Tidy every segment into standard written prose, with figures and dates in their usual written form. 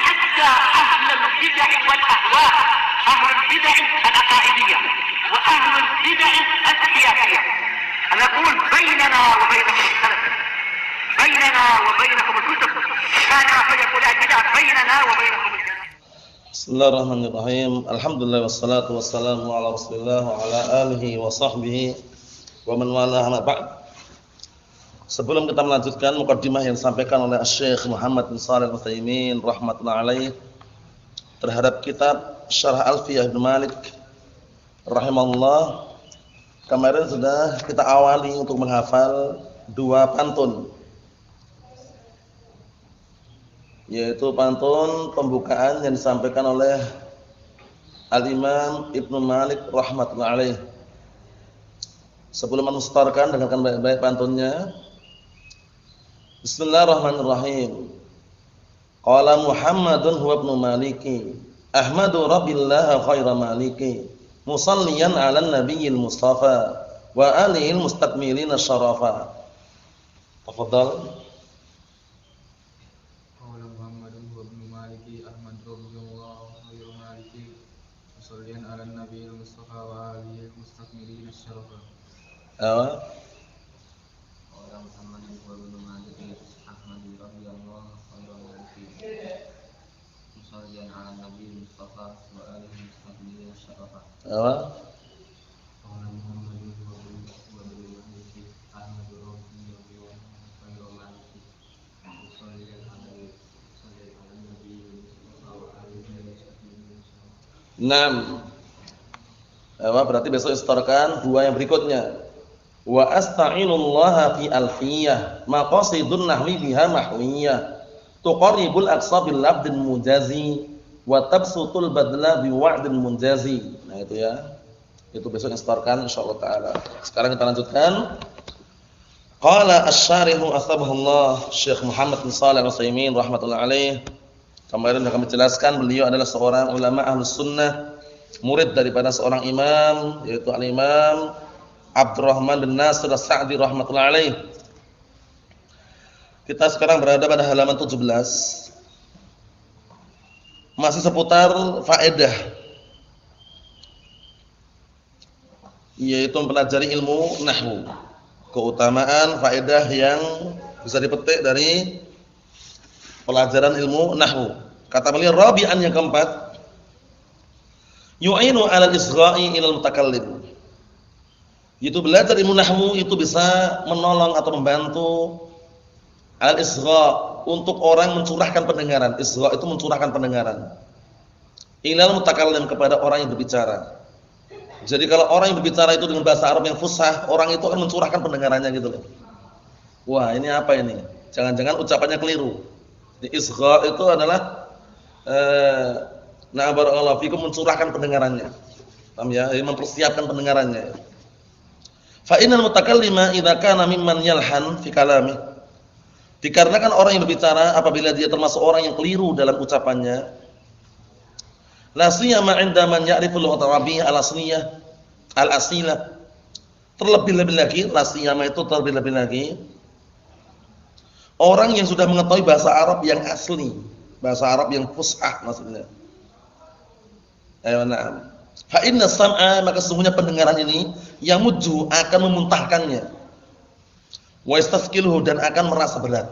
حتى أهل البدع والأهواء، أهل البدع العقائدية وأهل البدع السياسية. أنا أقول بيننا وبينكم السلف، بيننا وبينكم الكتب، كان فيقول البدع بيننا وبينكم الجنة. Bismillahirrahmanirrahim. Alhamdulillah wassalatu wassalamu ala Rasulillah wa ala alihi wa sahbihi wa man wala amma ba'd. Sebelum kita melanjutkan mukaddimah yang disampaikan oleh Syekh Muhammad bin Shalih Al-Utsaimin rahimatullah alaih terhadap kitab Syarah Alfiyah Ibnu Malik rahimahullah, kemarin sudah kita awali untuk menghafal dua pantun, yaitu pantun pembukaan yang disampaikan oleh Al-Imam Ibnu Malik rahmatullahi alaih. Sebelum menustarkan, dengarkan baik-baik pantunnya. Bismillahirrahmanirrahim. Qala Muhammadun huwa ibnu Maliki, ahmadu rabbillaha khaira maliki, musalliyan 'alan nabiyil mustafa wa alihil mustakmilina syarafa. Tafadhal. Orang Muhammad ibnu Malik Ahmad radhiyallahu anhu musalliyan ala Nabi Mustafa wa alihi mustaqbilin syarafa. Orang Muhammad ibnu Malik Ahmad radhiyallahu anhu musalliyan ala Nabi Mustafa wa alihi mustaqbilin syarafa. Berarti besok istorkan dua yang berikutnya. Wa asta'inullaha fi alfiyah maqasidun nahwi biha mahwiyah tuqarribul aqsa bil labdin mujazi wa tabsutul badla bi wa'din munjazi. Nah itu ya, itu besok istorkan insyaallah taala. Sekarang kita lanjutkan. Qala asy-syarihu asbahullah Syekh Muhammad bin Shalih Al-Utsaimin rahimatullah alaih. Kemarin sudah kami jelaskan beliau adalah seorang ulama Ahlus Sunnah, murid daripada seorang imam, yaitu Al-Imam Abdurrahman bin Nasir As-Sa'di rahmatullahi alaih. Kita sekarang berada pada halaman 17. Masih seputar faedah, yaitu mempelajari ilmu nahwu. Keutamaan faedah yang bisa dipetik dari pelajaran ilmu nahwu. Kata beliau rabi'an yang keempat, yu'inu 'alal isgha'i ilal mutakallim. Itu belajar ilmu nahwu itu bisa menolong atau membantu al-isgha, untuk orang mencurahkan pendengaran. Isgha itu mencurahkan pendengaran. Ilal mutakallim, kepada orang yang berbicara. Jadi kalau orang yang berbicara itu dengan bahasa Arab yang fusah, orang itu akan mencurahkan pendengarannya gitu loh. Wah, ini apa ini? Jangan-jangan ucapannya keliru. Di isgha itu adalah barakallahu fikum, mencurahkan pendengarannya. Paham ya? Mempersiapkan pendengarannya. Fa innal mutakallima idza kana mimman yalhan fi kalami. Dikarenakan orang yang berbicara apabila dia termasuk orang yang keliru dalam ucapannya. La siyama 'inda man ya'rifu lughat arabiyyah al-asliyah al-asilah. Terlebih-lebih lagi, la siyama itu terlebih-lebih lagi orang yang sudah mengetahui bahasa Arab yang asli, bahasa Arab yang fushah maksudnya. Ayo na'am. Fa inna sam'a, maka sesungguhnya pendengaran ini yang muju akan memuntahkannya. Wa yastafqiluhu, dan akan merasa berat.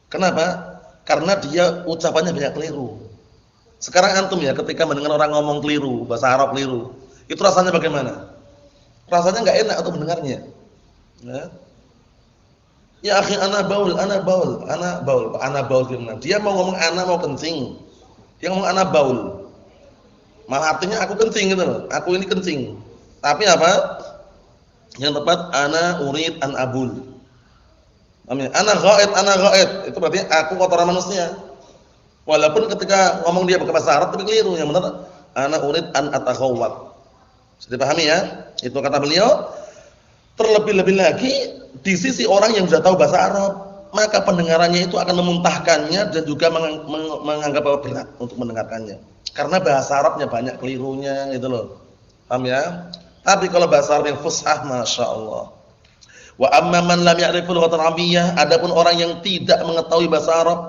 Kenapa? Karena dia ucapannya banyak keliru. Sekarang antum ya, ketika mendengar orang ngomong keliru, bahasa Arab keliru, itu rasanya bagaimana? Rasanya enggak enak untuk mendengarnya. Ya akhi, ana baul gimana? Dia mau ngomong ana mau kencing. Dia ngomong ana baul. Malah artinya aku kencing gitu loh. Aku ini kencing. Tapi apa? Yang tepat ana urid an abul. Amin. Ana ghaid. Itu berarti aku kotoran manusia. Walaupun ketika ngomong dia pakai bahasa Arab tapi keliru. Yang benar ana urid an atakhawwat. Sudah dipahami ya? Itu kata beliau. Terlebih-lebih lagi di sisi orang yang sudah tahu bahasa Arab, maka pendengarannya itu akan memuntahkannya dan juga menganggap bahwa berat untuk mendengarkannya. Karena bahasa Arabnya banyak kelirunya gitu loh. Paham ya? Tapi kalau bahasa Arab yang fushah, Masya Allah. Wa amma man lam ya'rifu lughatal arabiyyah, adapun orang yang tidak mengetahui bahasa Arab,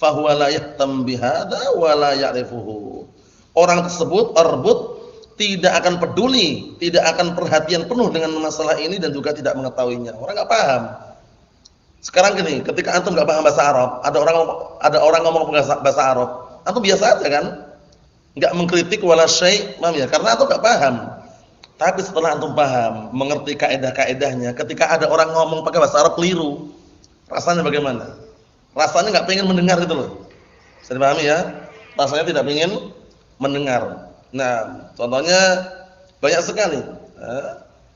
fahuwa la yahtam bihadza wa la ya'rifuhu. Orang tersebut arbut tidak akan peduli, tidak akan perhatian penuh dengan masalah ini dan juga tidak mengetahuinya. Orang enggak paham. Sekarang gini, ketika antum enggak paham bahasa Arab, ada orang ngomong bahasa Arab, antum biasa aja kan? Enggak mengkritik wala syai', paham ya? Karena antum enggak paham. Tapi setelah antum paham, mengerti kaidah-kaidahnya, ketika ada orang ngomong pakai bahasa Arab keliru, rasanya bagaimana? Rasanya enggak pengen mendengar gitu loh. Bisa dipahami ya? Rasanya tidak pengen mendengar. Nah, contohnya banyak sekali.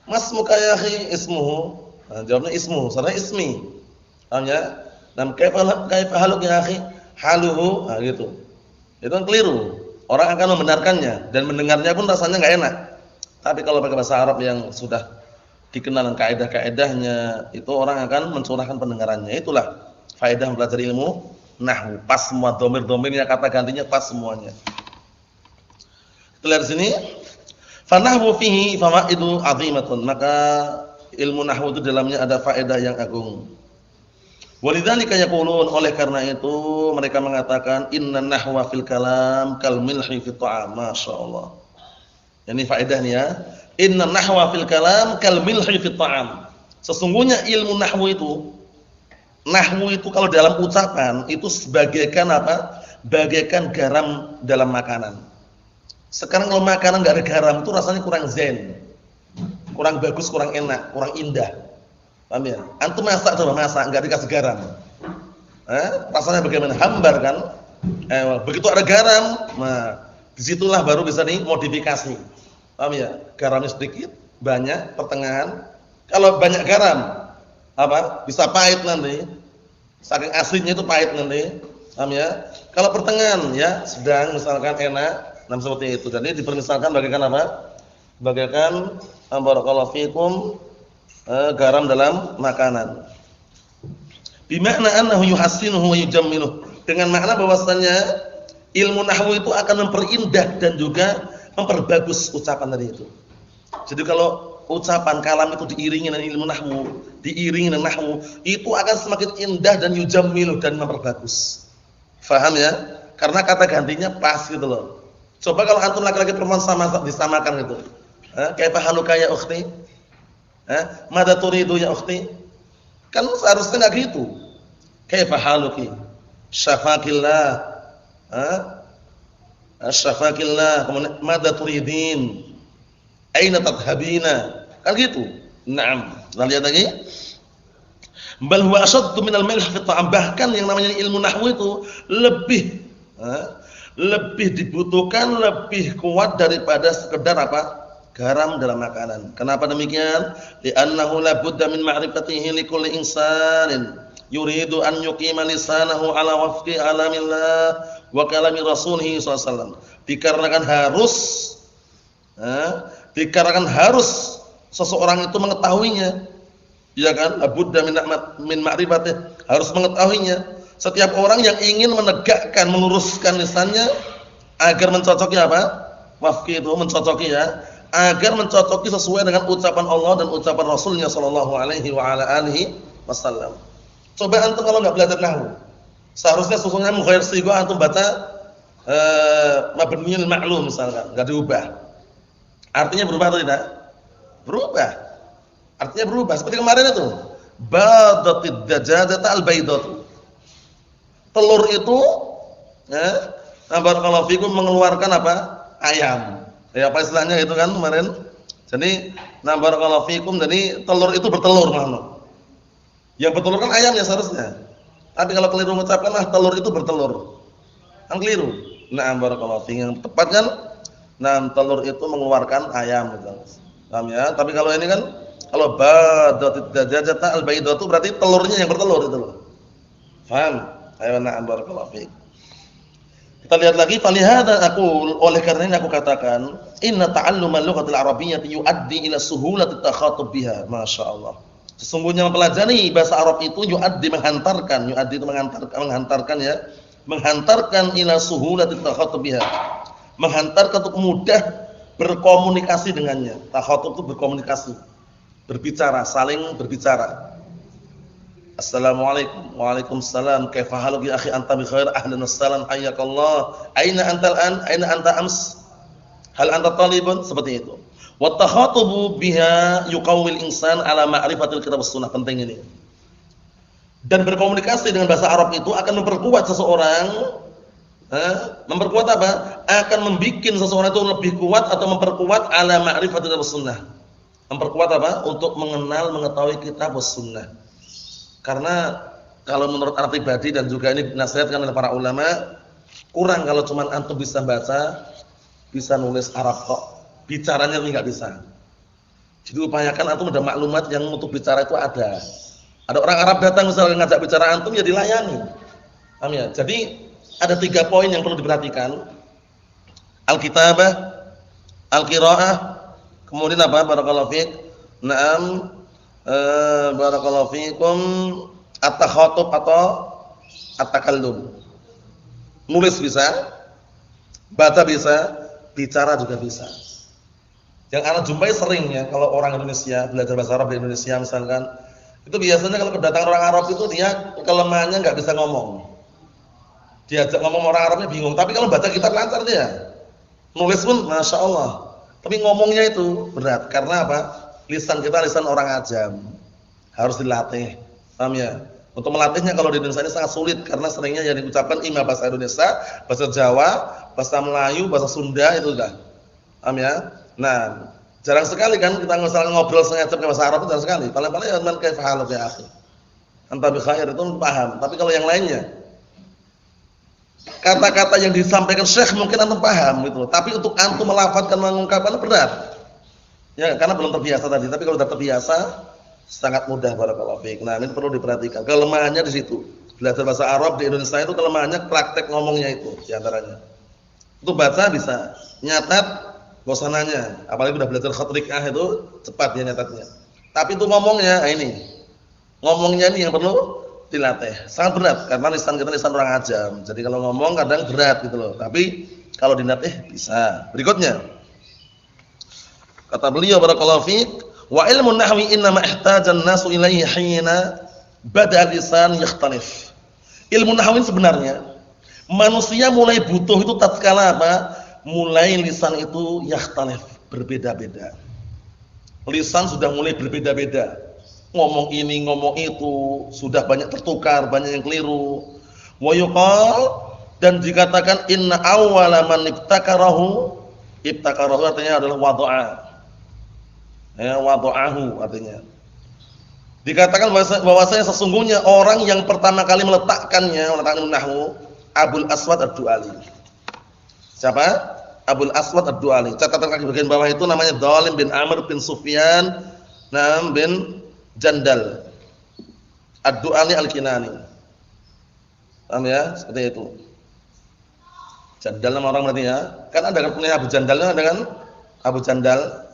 Mas muka ya akhi ismuhu. Nah, jawabnya ismuhu, sebenarnya ismi. Paham ya? Dan kaifa haluk ya akhi? Haluhu. Nah, gitu. Itu kan keliru. Orang akan membenarkannya dan mendengarnya pun rasanya enggak enak. Tapi kalau pakai bahasa Arab yang sudah dikenal dengan kaidah-kaidahnya, itu orang akan mencurahkan pendengarannya. Itulah faedah mempelajari ilmu nahwu. Pas semua dhamir-dhamirnya, kata gantinya pas semuanya. Lihat sini, fa nahwu fihi fawaidu 'azimatun. Maka ilmu nahwu itu dalamnya ada faedah yang agung. Walidzalika yaqulun, oleh karena itu mereka mengatakan inna nahwa fil kalam kal milhi fit ta'am. Masyaallah. Ini faedahnya ya. Inna nahwa fil kalam kal milhi fit ta'am. Sesungguhnya ilmu nahwu itu kalau dalam ucapan itu sebagaikan apa? Bagaikan garam dalam makanan. Sekarang kalau makanan enggak ada garam itu rasanya kurang zen. Kurang bagus, kurang enak, kurang indah. Paham ya? Antum masak coba masak enggak dikasih garam. Rasanya bagaimana? Hambar kan? Begitu ada garam, nah disitulah baru bisa dimodifikasi. Paham ya? Garamnya sedikit, banyak, pertengahan. Kalau banyak garam, apa? Bisa pahit nanti. Saking asinnya itu pahit nanti. Paham ya? Kalau pertengahan ya, sedang misalkan enak. Nah seperti itu. Jadi dipermisalkan bagaikan apa? Bagaikan barakallahu fikum garam dalam makanan. Bimakna annahu yuhassinuhu wa yujammiluh. Dengan makna bahwasanya ilmu nahwu itu akan memperindah dan juga memperbagus ucapan tadi itu. Jadi kalau ucapan kalam itu diiringi dengan ilmu nahwu, diiringi dengan nahwu, itu akan semakin indah dan yujammiluh dan memperbagus. Faham ya? Karena kata gantinya pas gitu loh. Coba kalau antum laki-laki perempuan sama disamakan gitu. Kaifa haluka ya ukhti? Madza turidu ya ukhti? Kan seharusnya enggak gitu. Kaifa haluki? Syafaqillah. Syafaqillah. Kemudian madza turidin? Aina tadhhabina? Kan gitu. Naam. Kita lihat lagi. Bal huwa ashaddu minal milh fi ta'am. Bahkan yang namanya ilmu nahwu itu lebih dibutuhkan, lebih kuat daripada sekedar apa? Garam dalam makanan. Kenapa demikian? Li'annahu la budda min ma'rifatihi likulli insanin yuridu an yuqima lisanahu ala wafqi alamillah wa kalami rasulih sallallahu alaihi wasallam. Dikarenakan harus seseorang itu mengetahuinya. Ya kan? La budda min ma'rifatihi, harus mengetahuinya. Setiap orang yang ingin menegakkan, meluruskan lisannya agar mencocoki apa? Wafqi itu mencocoki ya, agar mencocoki sesuai dengan ucapan Allah dan ucapan Rasulnya sallallahu alaihi wa ala alihi wasallam. Coba antum kalau enggak belajar nahwu, seharusnya sesungguhnya mughayyir sigha antum baca mabniyul ma'lum misalkan, enggak diubah. Artinya berubah atau tidak? Berubah. Artinya berubah. Seperti kemarin itu, badatid dajajata al-baydatu. Telur itu barakallahu fikum mengeluarkan apa? Ayam. Ya apa istilahnya itu kan kemarin. Jadi barakallahu fikum, jadi telur itu bertelur makna. Yang bertelur kan ayamnya seharusnya. Tapi kalau keliru mengucapkan telur itu bertelur. Kan keliru. Barakallahu fikum. Yang tepat kan telur itu mengeluarkan ayam gitu. Paham ya? Tapi kalau ini kan kalau badatid dajajata al-baydatu berarti telurnya yang bertelur itu loh. Paham? Ayo barakallahu fiik. Kita lihat lagi, falihada aqul, oleh karena ini aku katakan, inna ta'allumal lughatil arabiyyati yuaddi ila suhulatit takhatub biha. Masyaallah. Sesungguhnya mempelajari bahasa Arab itu yuaddi menghantarkan, yuaddi itu menghantarkan ya, menghantarkan ila suhulatit takhatub biha. Menghantarkan untuk mudah berkomunikasi dengannya. Takhatub itu berkomunikasi, berbicara, saling berbicara. Assalamualaikum. Waalaikumsalam. Kaifa haluka ya akhi anta bi khair? Ahlan wassalam hayyakallah. Aina anta al-an? Aina anta ams? Hal anta talibun? Seperti itu. Wa takhatubu biha yuqawwil insan ala ma'rifatil kitab was sunnah. Penting ini. Dan berkomunikasi dengan bahasa Arab itu akan memperkuat seseorang. Memperkuat apa? Akan membuat seseorang itu lebih kuat atau memperkuat ala ma'rifatil kitab was sunnah. Memperkuat apa? Untuk mengenal, mengetahui kitab was sunnah. Karena kalau menurut anak pribadi dan juga ini dinasihatkan oleh para ulama, kurang kalau cuma antum bisa baca, bisa nulis Arab kok, bicaranya enggak bisa. Jadi upayakan antum ada maklumat yang untuk bicara itu ada. Ada orang Arab datang misalnya ngajak bicara antum ya dilayani. Paham ya? Jadi ada 3 poin yang perlu diperhatikan. Al-kitabah, al-qiraah, kemudian apa? Barakallahu fiik. Naam. Barakallahu fiikum at-takhatub atau at-takallum. Nulis bisa, baca bisa, bicara juga bisa. Yang anak jumpai sering ya kalau orang Indonesia belajar bahasa Arab di Indonesia misalkan, itu biasanya kalau kedatangan orang Arab itu dia kelemahannya enggak bisa ngomong. Diajak ngomong orang Arabnya bingung, tapi kalau baca kitab lancar dia. Nulis pun Masya Allah. Tapi ngomongnya itu berat, karena apa? Lisan kita lisan orang ajam, harus dilatih, paham ya? Untuk melatihnya kalau di Indonesia ini sangat sulit karena seringnya yang diucapkan imam bahasa Indonesia, bahasa Jawa, bahasa Melayu, bahasa Sunda itu udah, paham ya? Nah, jarang sekali kan kita misalnya ngobrol sengaja pakai bahasa Arab itu jarang sekali. Paling-paling ya man kaifa haluka ya akhi. Anta bi khair itu paham, tapi kalau yang lainnya kata-kata yang disampaikan Syekh mungkin antum paham gitu, tapi untuk antum melafadzkan mengungkapkan berat. Ya, karena belum terbiasa tadi, tapi kalau sudah terbiasa sangat mudah barakallahu fiik. Nah, ini perlu diperhatikan. Kelemahannya di situ. Belajar bahasa Arab di Indonesia itu kelemahannya praktek ngomongnya itu di antaranya. Itu baca bisa, nyatat bosananya. Apalagi udah belajar khat riqah itu cepat dia nyatatnya. Tapi itu ngomongnya ini. Ngomongnya ini yang perlu dilatih. Sangat berat karena lisan kita lisan orang ajam. Jadi kalau ngomong kadang berat gitu loh. Tapi kalau dilatih bisa. Berikutnya kata beliau barakallahu fiik, wa ilmu nahwi inna ma ihtajan nasu ilaihi hina bada lisan yakhtalif. Ilmu nahwi sebenarnya manusia mulai butuh itu tatkala apa? Mulai lisan itu yakhtalif, berbeda-beda. Lisan sudah mulai berbeda-beda. Ngomong ini, ngomong itu, sudah banyak tertukar, banyak yang keliru. Wa yuqal, dan dikatakan inna awwala man ibtakarahu artinya adalah wada'a. Ya, wada'ahu artinya. Dikatakan bahwasanya sesungguhnya orang yang pertama kali meletakkan nahwu Abul Aswad Ad-Du'ali. Siapa? Abul Aswad Ad-Du'ali. Catatan kaki bagian bawah itu namanya Dhalim bin Amr bin Sufyan bin Jandal Ad-Du'ali Al-Kinani. Paham ya? Seperti itu. Jandal nama orang berarti ya. Kan ada punya Abu Jandalnya dengan Abu Jandal.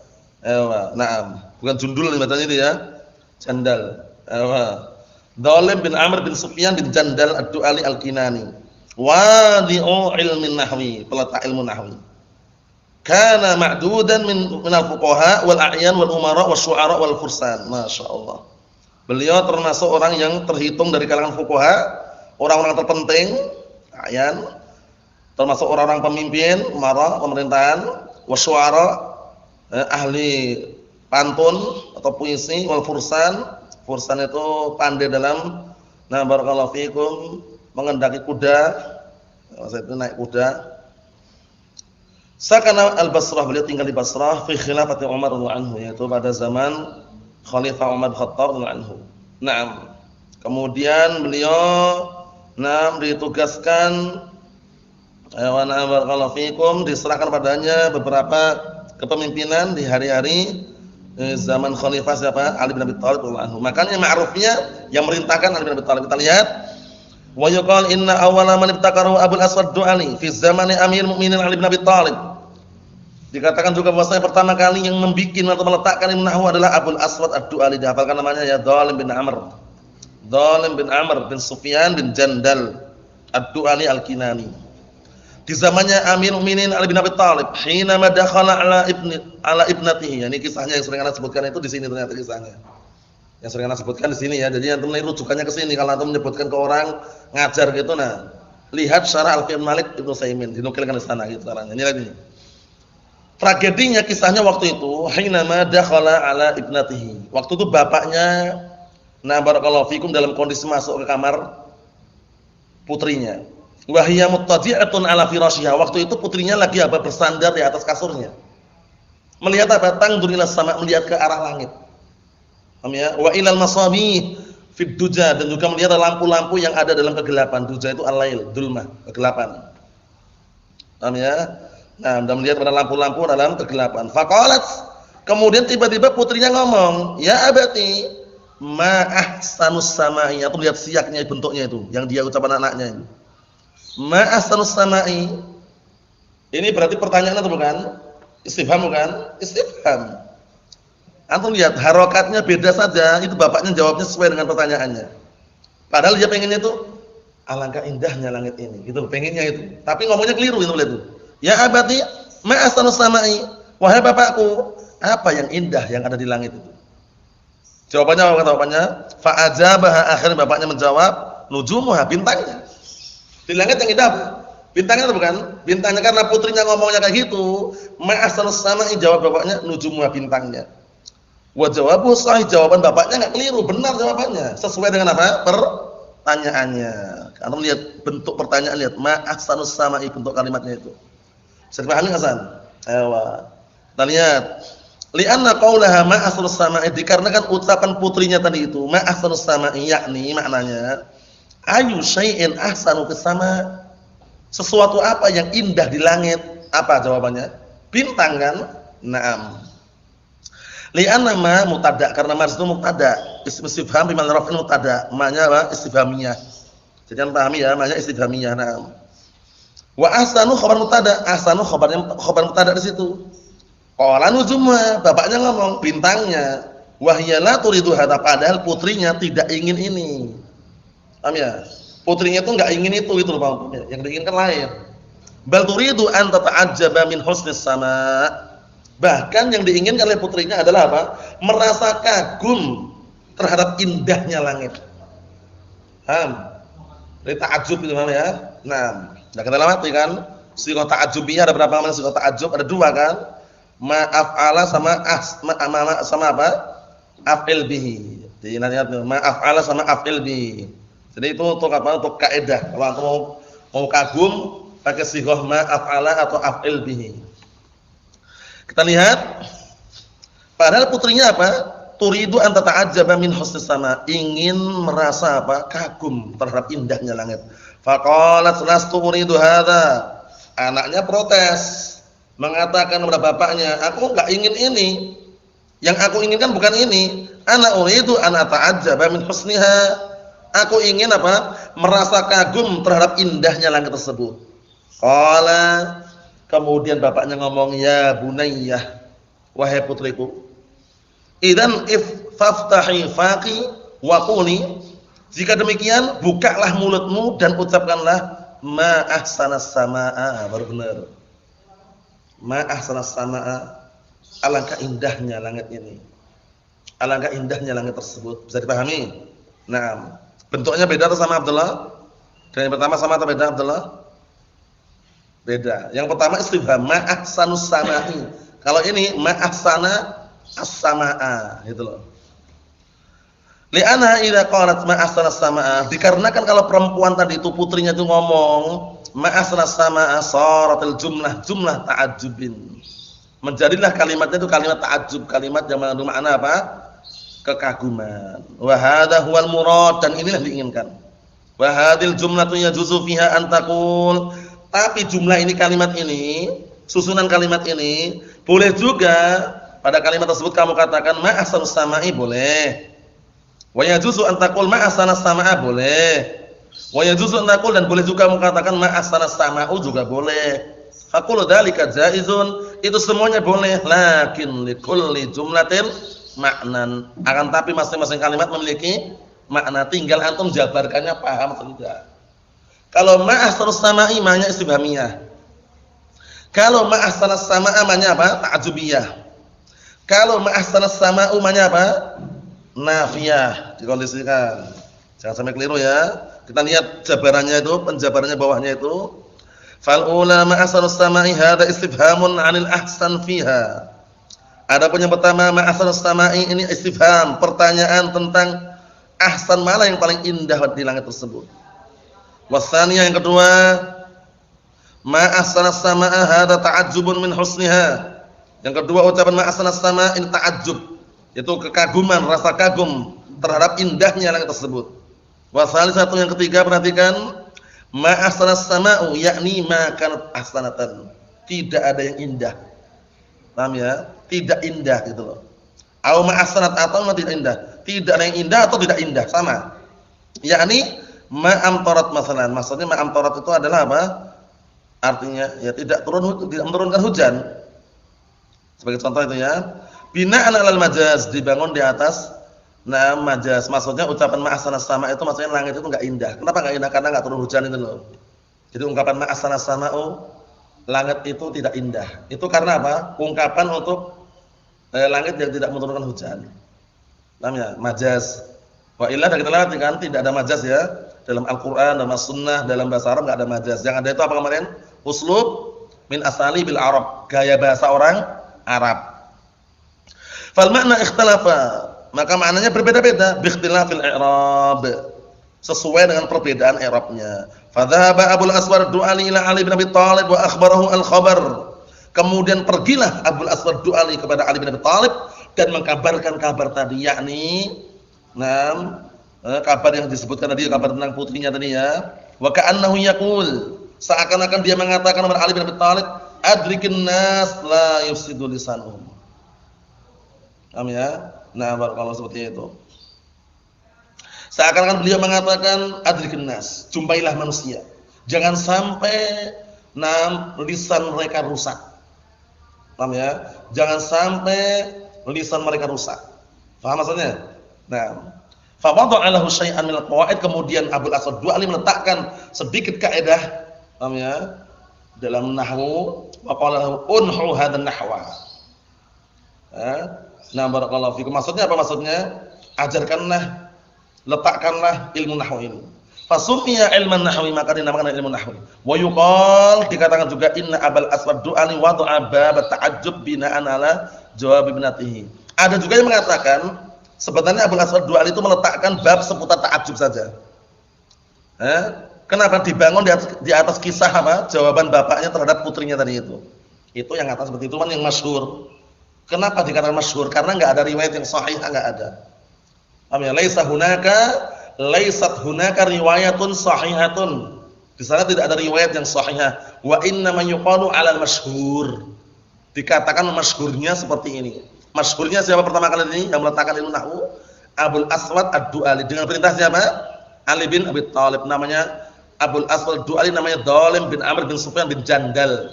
Naam, bukan jundul bacanya itu ya. Jandal. Dhalim bin Amr bin Sufyan bin Jandal Ad-Du'ali Al-Kinani. Wadi'u ilmin nahwi, peletak ilmu nahwi. Kana ma'dudan min al-fuqaha wal a'yan wal umara wasyu'ara wal fursan. Masyaallah. Beliau termasuk orang yang terhitung dari kalangan fuqaha, orang-orang terpenting, a'yan, termasuk orang-orang pemimpin, umara, pemerintahan, wasyu'ara, ahli pantun atau puisi, wal fursan itu pandai dalam barakallahu fikum mengendaki kuda, maksudnya naik kuda. Sakana al-Basrah, beliau tinggal di Basrah fi khilafati Umar radhiyallahu anhu, yaitu pada zaman Khalifah Umar bin Khattab radhiyallahu anhu. Naam. Kemudian beliau ditugaskan barakallahu fikum, diserahkan padanya beberapa kepemimpinan di hari-hari zaman Khalifah siapa? Ali bin Abi Thalib radhiyallahu anhu. Makanya ma'rufnya yang merintahkan Ali bin Abi Thalib. Kita lihat, wa yuqal inna awwala man ibtakarahu Abul Aswad Du'ali fi zamani Amir Mukminin Ali bin Abi Thalib. Dikatakan juga bahwasanya pertama kali yang membuat atau meletakkan ilmu nahwu adalah Abul Aswad Ad-Du'ali. Dihafalkan namanya ya, Dhalim bin Amr. Dhalim bin Amr bin Sufyan bin Jandal Ad-Du'ali Al-Kinani. Di zamannya Amir Mukminin Ali bin Abi Thalib, hina madakhala ala ibnatihi. Ini kisahnya yang sering ana sebutkan itu di sini ternyata kisahnya. Yang sering anak sebutkan di sini ya. Jadi antum ini rujukannya ke sini kalau antum menyebutkan ke orang ngajar gitu nah. Lihat syarah Alfian Malik Ibnu Utsaimin dinukilkan di sana gitu caranya. Ini lagi. Tragedinya kisahnya waktu itu hinama dakhala ala ibnatihi. Waktu itu bapaknya na barakallahu fikum dalam kondisi masuk ke kamar putrinya. Wa hiya muttaji'atun ala firasyiha. Waktu itu putrinya lagi apa bersandar di atas kasurnya. Melihat apa? Tangdur ila sama, melihat ke arah langit. Paham ya? Wa ilal masabih fid duja, dan juga melihat lampu-lampu yang ada dalam kegelapan. Duja itu al-lail, dulmah, kegelapan. Paham ya? Nah, dan melihat pada lampu-lampu dalam kegelapan. Faqalat, kemudian tiba-tiba putrinya ngomong, "Ya abati, ma ahsanus samai." Atau lihat siaknya bentuknya itu, yang dia ucapan anaknya itu. Ma ahsanus samai. Ini berarti pertanyaan atau bukan? Istifham bukan? Istifham. Antum lihat harokatnya beda saja, itu bapaknya jawabnya sesuai dengan pertanyaannya. Padahal dia pengennya itu alangkah indahnya langit ini, gitu pengennya itu. Tapi ngomongnya keliru itu lihat tuh. Ya abati, ma ahsanus samai. Wahai bapakku, apa yang indah yang ada di langit itu? Jawabannya apa kata bapaknya? Fa ajabaha, akhirnya bapaknya menjawab, nujumuha, bintangnya. Di langit yang indah apa? Bintangnya atau bukan? Bintangnya, karena putrinya ngomongnya kayak gitu. Ma ahsanus samai, jawab bapaknya, nujumuha, bintangnya. Wa jawabu sahih, jawaban bapaknya enggak keliru, benar jawabannya. Sesuai dengan apa? Pertanyaannya. Kamu lihat bentuk pertanyaan, lihat ma ahsanus samai, bentuk kalimatnya itu. Bisa dipahami enggak, San? Ayo. Kita lihat. Li'anna qaulaha ma ahsanus samai, dikarenakan ucapan putrinya tadi itu, ma ahsanus samai, yakni maknanya ayu syai'in ahsanu fis sama. Sesuatu apa yang indah di langit? Apa jawabannya? Bintang kan? Naam. Li'anna ma mutada, karena ma itu mutada, istifham bimal raf'in mutada, ma-nya apa? Istifhamiyah. Jadi jangan pahami ya, ma-nya istifhamiyah. Naam. Wa ahsanu khabar mutada, ahsanu khabar mutada di situ. Qala nujumma, bapaknya ngomong bintangnya. Wa hiya la turidu hadza, padahal putrinya tidak ingin ini. Paham ya? Putrinya itu enggak ingin itu loh Pak. Yang diinginkan lain. Bal turidu an tata'ajjaba min husnis sama. Bahkan yang diinginkan oleh putrinya adalah apa? Merasa kagum terhadap indahnya langit. Paham? Dari ta'ajjub itu namanya ya. Nah, sudah kita lewati kan? Sighah ta'ajjubiyah ada berapa macam sighah ta'ajjub? Ada dua kan? Ma'af'ala sama apa? Af'il bihi. Jadi nanti ma'af'ala sama af'il bihi. Jadi itu untuk apa? Untuk kaidah. Kalau antum mau kagum pakai sighah ma'af'ala atau af'il bihi. Kita lihat, padahal putrinya apa? Turidu an tata'ajjaba min husnis sama, ingin merasa apa? Kagum terhadap indahnya langit. Faqalat lastu uridu hadza. Anaknya protes, mengatakan kepada bapaknya, aku enggak ingin ini. Yang aku inginkan bukan ini. Ana uridu an ata'ajjaba min husniha. Aku ingin apa? Merasa kagum terhadap indahnya langit tersebut. Qala, kemudian bapaknya ngomong, ya bunayyah, wahai putriku, idan faftahi faqi wa quli, jika demikian bukalah mulutmu dan ucapkanlah ma ahsanas samaa. Baru benar. Ma ahsanas samaa, alangkah indahnya langit ini. Alangkah indahnya langit tersebut. Bisa dipahami? Nah, bentuknya beda atau sama Abdullah? Dan yang pertama sama atau beda Abdullah? Beda. Yang pertama istifham ma ahsanus samai. Kalau ini ma ahsana as-samaa, gitu loh. Li'anha idza qalat ma ahsanas samaa, dikarenakan kalau perempuan tadi itu putrinya itu ngomong ma ahsanas samaa, sharatil jumlah ta'ajjubin. Menjadilah kalimatnya itu kalimat ta'ajjub, kalimat yang mengandung makna apa? Kekaguman. Wa hadza huwal murad, dan inilah diinginkan. Wa hadhil jumlatu yajuzu fiha an taqul, tapi jumlah ini, kalimat ini, susunan kalimat ini, boleh juga pada kalimat tersebut kamu katakan ma ahsanus samai, boleh. Wa yajuzu an taqul ma ahsanas samaa, boleh. Wa yajuzu an taqul, dan boleh juga kamu katakan ma ahsanas samaa'u, juga boleh. Faqulu dzalika jaizun, itu semuanya boleh. Lakin likulli jumlatin maknan, akan tapi masing-masing kalimat memiliki makna, tinggal antum jabarkannya paham atau tidak. Kalau ma ahsanus samai maknanya istifhamiyah. Kalau ma ahsanas samaa maknanya apa? Ta'ajjubiyah. Kalau ma ahsanas samaa'u maknanya apa? nafiyah dikondisikan. Jangan sampai keliru ya. Kita lihat jabarannya itu, penjabarannya bawahnya itu. Fal ulama asarus sama'i hadza istifhamun 'anil ahsan fiha. Adapun yang pertama ma'asarus sama'i ini istifham, pertanyaan tentang ahsan mana yang paling indah di langit tersebut. Wasaniyah yang kedua ma'asarus sama'a hadza ta'ajjubun min husniha. Yang kedua ucapan ma'asarus sama' ini ta'ajjub, yaitu kekaguman, rasa kagum terhadap indahnya langit tersebut. Wasalisatu yang ketiga perhatikan ma'asarus sama'u yakni ma kanat ahsanatan. Tidak ada yang indah. Paham ya? Tidak indah gitu loh. Au ma'asanat atau tidak indah. Tidak ada yang indah atau tidak indah, sama. Yakni ma'amtarat masalan. Maksudnya ma'amtarat itu adalah apa? Artinya ya tidak menurunkan hujan. Sebagai contoh itu ya. Bina'an 'alal majaz, dibangun di atas majaz. Maksudnya ucapan ma'asanas sama itu maksudnya langit itu enggak indah. Kenapa enggak indah? Karena enggak turun hujan itu loh. Jadi ungkapan ma'asanas sama'u langit itu tidak indah. Itu karena apa? Ungkapan untuk langit yang tidak menurunkan hujan. Namanya majaz. Wa illa kita lihat kan tidak ada majaz ya. Dalam Al-Qur'an, dalam As-Sunnah, dalam bahasa Arab enggak ada majaz. Yang ada itu apa kemarin? Uslub min asalibil Arab, gaya bahasa orang Arab. Fal makna ikhtalafa. Maka maknanya berbeda-beda bi ikhtilafil i'rab. Sesuai dengan perbedaan i'rabnya. Fa dhahaba Abul Aswad Du'ali ila Ali bin Abi Thalib wa akhbarahu al-khabar. Kemudian pergilah Abul Aswad Du'ali kepada Ali bin Abi Thalib dan mengkabarkan kabar tadi, yakni kabar yang disebutkan tadi, kabar tentang putrinya tadi ya. Wa ka'annahu yaqul, seakan-akan dia mengatakan kepada Ali bin Abi Thalib, adrikin nas la yufsidu lisanuhum. Paham ya? Nah, barakallahu seperti itu. Seakan-akan beliau mengatakan adrikin nas, jumpailah manusia. Jangan sampai lisan mereka rusak. Paham ya? Jangan sampai lisan mereka rusak. Paham maksudnya? Nah, fa wada'a lahu syai'an min al-qawaid, kemudian Abul Aswad Du'ali meletakkan sedikit kaidah, paham ya? Dalam nahwu, wa qala lahu unhu hadzal nahwa. Nah, barakallahu fikum. Maksudnya apa maksudnya? Ajarkanlah, letakkanlah ilmu nahwu ini. Fasummiya ilman nahwi, maka dinamakan ilmu nahwi. Wa yuqal, dikatakan juga inna Abul Aswad Du'ali wada'a bab ta'ajjub bina'an ala jawab ibnatihi. Ada juga yang mengatakan sebenarnya Abul Aswad Du'ali itu meletakkan bab seputar ta'ajjub saja. Kenapa dibangun di atas kisah apa? Jawaban bapaknya terhadap putrinya tadi itu. Itu yang atas seperti itu kan yang masyhur. Kenapa dikatakan masyhur? Karena enggak ada riwayat yang sahih, enggak ada. Paham ya? Laisat hunaka riwayatun sahihatun. Di sana tidak ada riwayat yang sahihah. Wa inna ma yuqalu 'alal masyhur. Dikatakan masyhurnya seperti ini. Masyhurnya siapa pertama kali ini yang meletakkan ilmu nahwu? Abul Aswad Ad-Du'ali dengan perintah siapa? Ali bin Abi Thalib. Namanya Abul Aswad Ad-Du'ali, namanya Dhalim bin Amr bin Sufyan bin Jandal.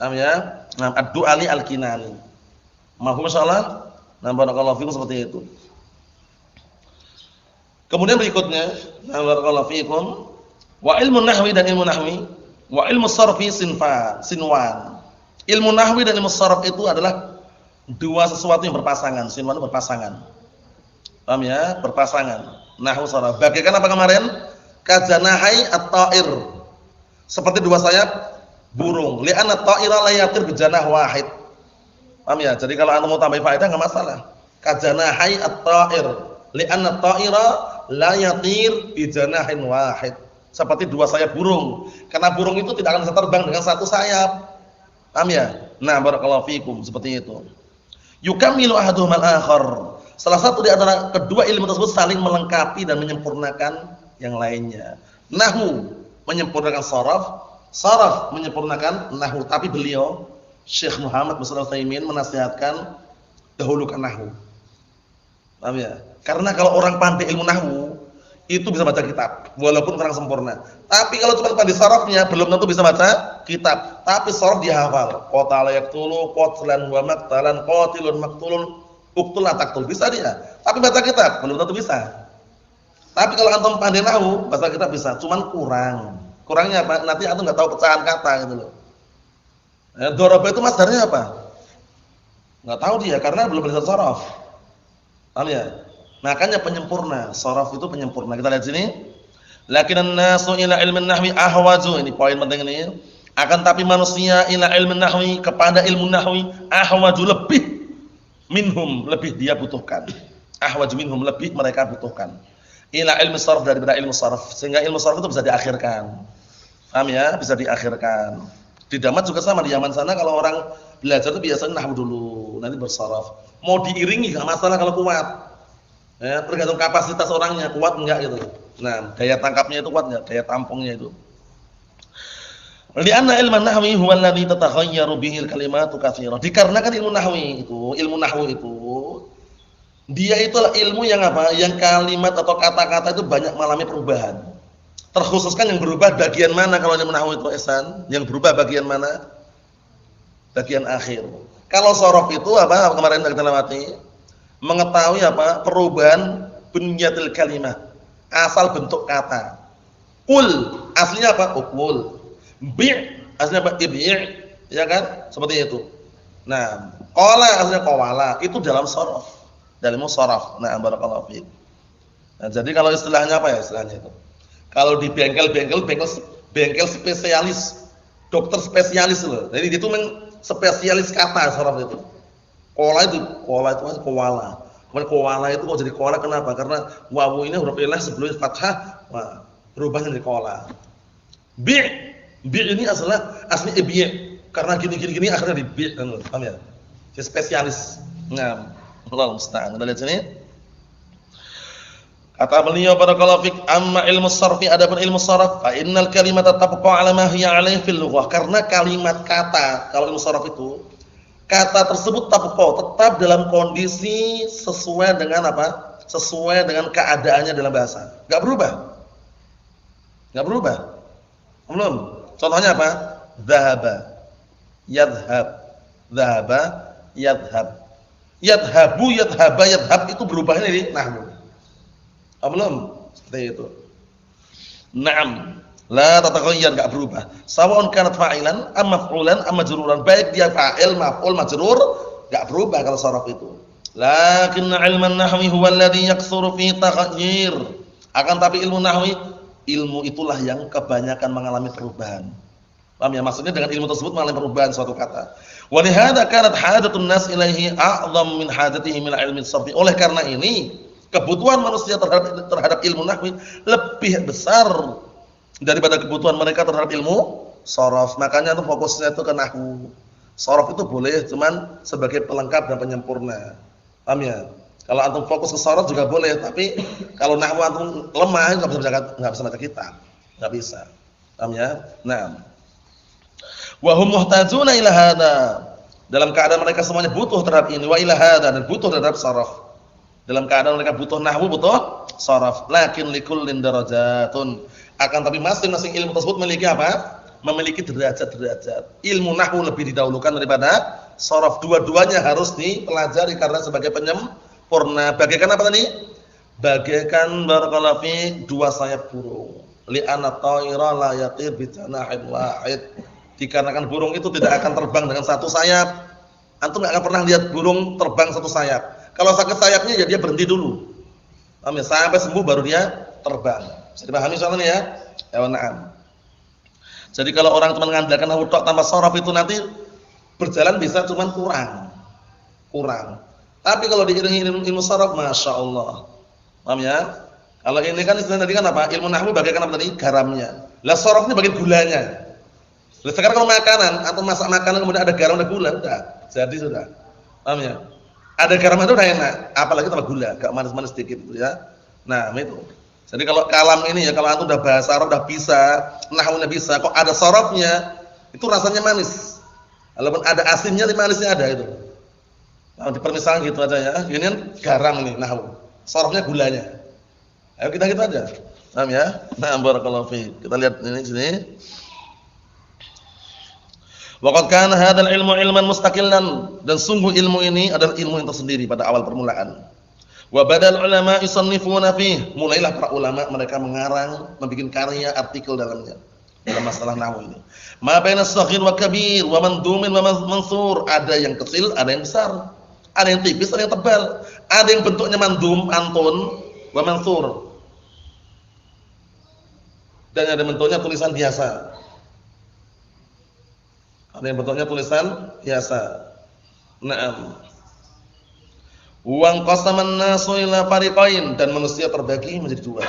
Paham ya? Nah, Ad-Du'ali Al-Kinani. Mahfum insyaallah? Nah, barakallahu fikum seperti itu. Kemudian berikutnya, barakallahu fikum, wa ilmu nahwi dan ilmu nahwi, wa ilmu sarfi sinwan. Ilmu nahwi dan ilmu sarf itu adalah dua sesuatu yang berpasangan. Sinwan itu berpasangan. Paham ya? Berpasangan. Nahwu sarf. Bagaikan apa kemarin? Kajanahai at-ta'ir. Seperti dua sayap burung. Li'anna at-ta'ira la yatir bi janah wahid. Paham ya? Jadi kalau antum mau tambah faedah enggak masalah. Kajanahai at-ta'ir. Li'anna at-ta'ira la yatir bi janahin wahid. Seperti dua sayap burung. Karena burung itu tidak akan bisa terbang dengan satu sayap. Paham ya? Nah, barakallahu fikum, seperti itu. Yukammilu ahaduhum al-akhar. Salah satu di antara kedua ilmu tersebut saling melengkapi dan menyempurnakan yang lainnya. Nahwu menyempurnakan saraf, saraf menyempurnakan nahwu. Tapi beliau Syekh Muhammad bin Shalih Al-Utsaimin menasihatkan dahulukan nahwu. Paham ya? Karena kalau orang pandai ilmu nahwu itu bisa baca kitab walaupun kurang sempurna. Tapi kalau cuma pandai sarafnya belum tentu bisa baca kitab. Tapi saraf dia hafal. Qatala yaqtulu qatlan wa maqtalan qatilun maqtulun uqtul la taqtul. Bisa dia. Tapi baca kitab belum tentu bisa. Tapi kalau antum pandai nahwu, baca kitab bisa, cuman kurang. Kurangnya apa? Nanti antum enggak tahu pecahan kata gitu loh. Daraba itu masdarnya apa? Enggak tahu dia karena belum belajar saraf. Paham ya? Makanya penyempurna. Sharaf itu penyempurna. Kita lihat sini. Lakinan nasu ila ilmin nahwi ahwaju. Ini poin penting ini. Akan tapi manusia ila ilmin nahwi, kepada ilmu nahwi ahwaju, lebih minhum, lebih dia butuhkan. Ahwaju minhum, lebih mereka butuhkan. Ila ilmi sharaf, daripada ilmu sharaf. Sehingga ilmu sharaf itu bisa diakhirkan. Paham ya? Bisa diakhirkan. Di Damat juga sama, di Yaman sana kalau orang belajar itu biasanya nahwu dulu, nanti bersharaf. Mau diiringi enggak masalah kalau kuat. Ya, tergantung kapasitas orangnya, kuat enggak gitu. Nah, daya tangkapnya itu kuat enggak? Daya tampungnya itu. Li'anna ilman nahwi huwa alladhi tataghayyaru bihi al-kalimatu katsirah. Dikarenakan ilmu nahwu itu dia itulah ilmu yang apa? Yang kalimat atau kata-kata itu banyak mengalami perubahan. Terkhususkan yang berubah bagian mana kalau ilmu nahwu itu, Ihsan? Yang berubah bagian mana? Bagian akhir. Kalau sharaf itu apa? Kemarin kita lewati. Mengetahui apa? Perubahan bunyatil kalimah. Asal bentuk kata. Ul, aslinya apa? Ukul. Bi' aslinya apa? Ibi', ya kan? Seperti itu. Nah, qala aslinya qawala, itu dalam sharaf. Dalam sharaf. Nah, barakallahu fiik. Nah, jadi kalau istilahnya apa ya istilahnya itu? Kalau di bengkel spesialis, dokter spesialis loh. Jadi itu spesialis kata sharaf itu. Qala itu masih qawala. Kemudian qawala itu kok jadi qala kenapa? Karena wawu ini huruf ilah sebelum fathah, wah, berubah jadi qala. Bi' ini asli ibi' karena gini akhirnya di bi', paham ya? Dia spesialis. Nah, Allah musta'an. Kita lihat sini. Kata beliau barakallahu fik, amma ilmu sarfi, adapun ilmu sarf, fa innal kalimata tabqa 'ala ma hiya 'alaihi fil lughah. Karena kalimat kata, kalau ilmu sarf itu, kata tersebut tabqa, tetap dalam kondisi sesuai dengan apa? Sesuai dengan keadaannya dalam bahasa. Enggak berubah. Belum. Contohnya apa? Dhahaba, yadhhab. Dhahaba, yadhhab. Yadhabu, yadhaba, yadhhab itu berubahnya di nahwu. Belum. Seperti itu. Naam. La tataghayyar, enggak berubah. Sawa'un kanat fa'ilan am maf'ulan am majruran. Baik dia fa'il, maf'ul, majrur, enggak berubah kalau sharaf itu. Lakin ilman nahwi huwa alladhi yaktsuru fi taghayyir. Akan tapi ilmu nahwi, ilmu itulah yang kebanyakan mengalami perubahan. Paham ya? Maksudnya dengan ilmu tersebut mengalami perubahan suatu kata. Wa li hadza kanat hajatun nas ilaihi a'dham min hajatihi min ilmi sarfi. Oleh karena ini, kebutuhan manusia terhadap ilmu nahwi lebih besar daripada kebutuhan mereka terhadap ilmu sharaf. Makanya itu fokusnya itu ke nahwu. Sharaf itu boleh cuman sebagai pelengkap dan penyempurna. Paham ya? Kalau antum fokus ke sharaf juga boleh, tapi kalau nahwu antum lemah enggak bisa baca kitab. Enggak bisa. Paham ya? Nah. Wa hum muhtajuna ila hada. Dalam keadaan mereka semuanya butuh terhadap ini, wa ila hada, dan butuh terhadap sharaf. Dalam keadaan mereka butuh nahwu, butuh sharaf. Lakin likullin darajatun. Akan tapi masing-masing ilmu tersebut memiliki apa? Memiliki derajat-derajat. Ilmu nahwu lebih didahulukan daripada sharaf. Dua-duanya harus dipelajari karena sebagai penyempurna. Bagaikan apa tadi? Bagaikan barakallahu fi dua sayap burung. Li'anna ta'ira la yatir bi janahin wahid. Dikarenakan burung itu tidak akan terbang dengan satu sayap. Antum enggak akan pernah lihat burung terbang satu sayap. Kalau sakit sayapnya ya dia berhenti dulu. Paham ya? Sampai sembuh baru dia terbang. Bisa dipahami soalnya ya? Ya na'am. Jadi kalau orang cuma mengandalkan nahwu tok tanpa sharaf itu nanti berjalan bisa cuma kurang. Tapi kalau diiringi ilmu sharaf, masya Allah. Paham ya? Kalau ini kan istilah tadi kan apa? Ilmu nahwu bagaikan apa tadi? Garamnya. Lah sharaf ini bagian gulanya. Lah sekarang kalau makanan atau masak makanan kemudian ada garam dan gula, udah jadi sudah. Paham ya? Ada garam itu udah enak, apalagi tambah gula, agak manis-manis sedikit gitu ya. Nah, itu. Jadi kalau kalam ini ya, kalau antum udah bahasa Arab udah bisa, nahwunya bisa, kok ada sharafnya, itu rasanya manis. Walaupun ada asinnya, manisnya ada itu. Nah, dipermisalkan gitu aja ya. Ini kan garam nih nahwu. Sharafnya gulanya. Ayo kita gitu aja. Paham ya? Nah, barakallahu fiik. Kita lihat ini sini. Waqad kana hadzal ilmu ilman mustaqillan, dan sungguh ilmu ini adalah ilmu yang tersendiri pada awal permulaan. Wa badal ulama yusannifuna fih, mulailah para ulama mereka mengarang, membuat karya artikel dalamnya dalam masalah nahwu ini. Ma baina shaghir wa kabir wa mandhumin wa mansur, ada yang kecil, ada yang besar, ada yang tipis, ada yang tebal, Ada yang bentuknya mandum, antun, wa mansur. Dan ada bentuknya tulisan biasa. Ada yang bentuknya tulisan biasa. Naam. Wa qasaman nasu ila fariqain, dan manusia terbagi menjadi dua.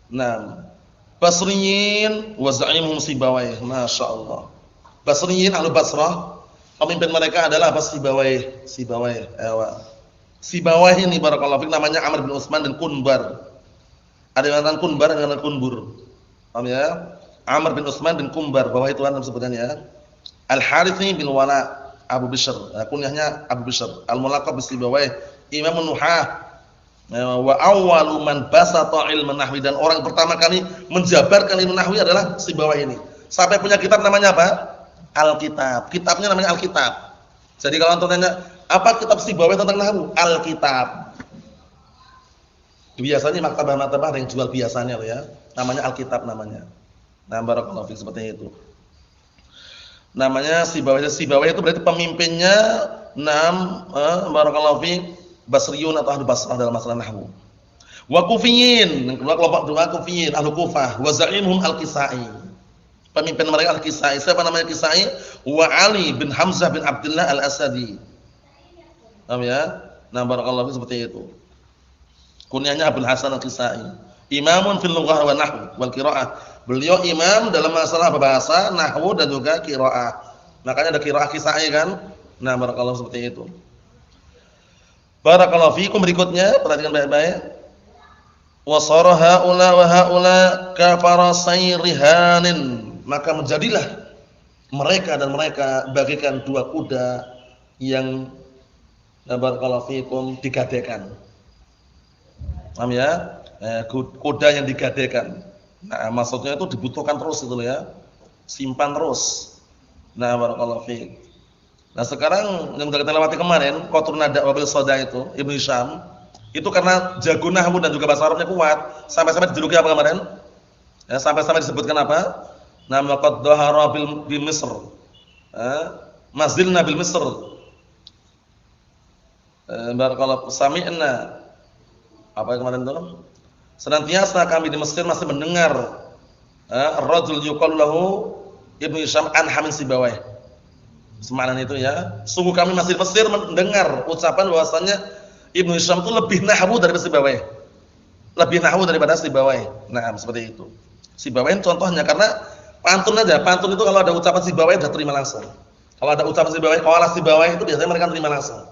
Naam. Basriyin wa za'imuhum Sibawayh. Masyaallah. Basriyin ahlu Basrah, pemimpin mereka adalah apa? Sibawayh. Sibawayh ini barakallahu fik namanya Amr bin Utsman dan Kunbar. Ada yang mengatakan Kunbar, ada yang mengatakan Kunbur. Paham ya? Amr bin Utsman bin Kunbar, bawah itu nama sebutannya. Al-Harithi bin Wala Abu Bishr, kunyahnya Abu Bishr. Al-Mulaqab Sibawayh, Imam Nuhah. Wa awwalu man basata ilman nahwi, dan orang pertama kali menjabarkan ilmu nahwi adalah Sibawayh ini. Sampai punya kitab namanya apa? Al-Kitab. Kitabnya namanya Al-Kitab. Jadi kalau antum tanya, apa kitab Sibawayh tentang nahwu? Al-Kitab. Biasanya maktabah-maktabah ada yang jual biasanya loh ya. Namanya Alkitab namanya. Nah, barakallahu fiik, seperti itu. Namanya Sibawayh. Sibawayh itu berarti pemimpinnya barakallahu fiik Basriyun atau ahli Basrah dalam masalah nahwu. Wa Kufiyin, yang kedua kelompok dua Kufiyin, ahli Kufah, wa za'imuhum Al-Kisai. Pemimpin mereka Al-Kisai. Siapa namanya Kisai? Wa Ali bin Hamzah bin Abdullah Al-Asadi. Paham ya? Nah, barakallahu fiik, seperti itu. Kunyahnya Abdul Hasan Al-Kisai. Imamun fil lughah wa nahwu wal qiraah. Beliau imam dalam masalah bahasa, nahwu dan juga qiraah. Makanya ada qiraah Kisai kan? Nah, barakallahu seperti itu. Barakallahu fiikum, berikutnya perhatikan baik-baik. Wa sara haula wa haula kafarasai rihanin. Maka menjadilah mereka dan mereka bagikan dua kuda yang barakallahu fiikum digadekan. Paham ya? Kuda yang digadekan. Nah, maksudnya itu dibutuhkan terus itu ya. Simpan terus. Nah, barakallahu fiik. Nah, sekarang yang sudah kita lewati kemarin, Qatrun Nada wabil Soda itu, Ibnu Hisham, itu karena jago nahwu dan juga bahasa Arabnya kuat, sampai-sampai dijuluki apa kemarin? Ya, sampai-sampai disebutkan apa? Nama qad dhahara bil Misr. Mazilna bil Misr. Barakallahu sami'na. Apa kemarin itu? Senantiasa kami di Mesir masih mendengar ar-rajul yuqalu lahu Ibnu Hisham an Hamin Sibawayh. Semanan itu ya. Sungguh kami masih di Mesir mendengar ucapan bahwasanya Ibnu Hisham itu lebih nahwu daripada Sibawayh. Lebih nahwu daripada Sibawayh. Nah, seperti itu. Sibawayh contohnya karena pantun aja. Pantun itu kalau ada ucapan Sibawayh sudah terima langsung. Kalau ada ucapan Sibawayh, qala Sibawayh itu biasanya mereka terima langsung.